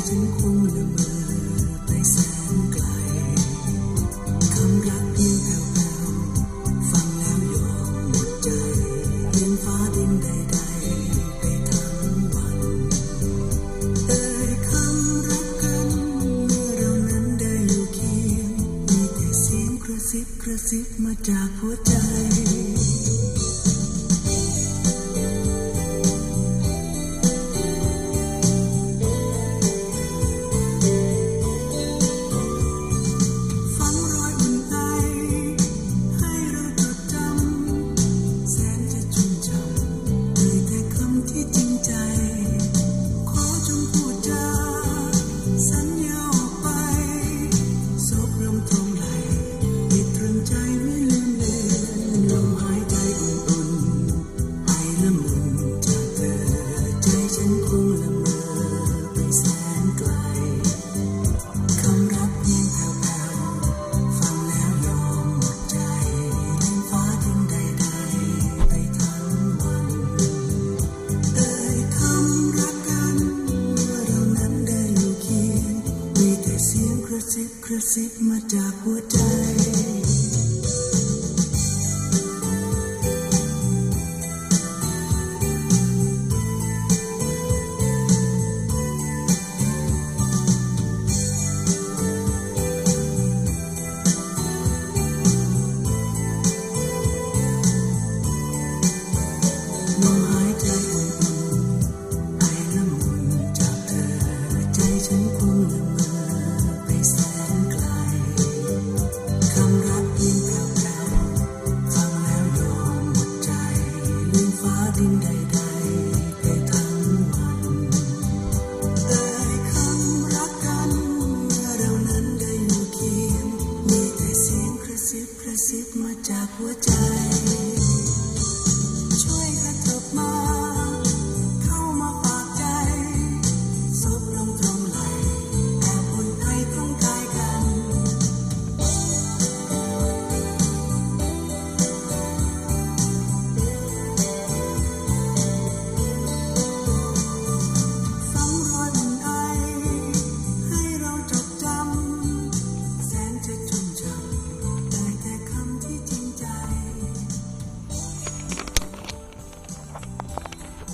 ฉันคงละเมอไปแสนไกลคำรักเพียงแผ่วๆฟังแล้วยอมหมดใจเห็นฟ้าดินใดๆไปทั้งวันเอ่ยคำรักกันเมื่อเรานั้นได้อยู่เคียงมีแต่เสียงกระซิบกระซิบมาจากหัวใจกระซิบมาจากหัวใจ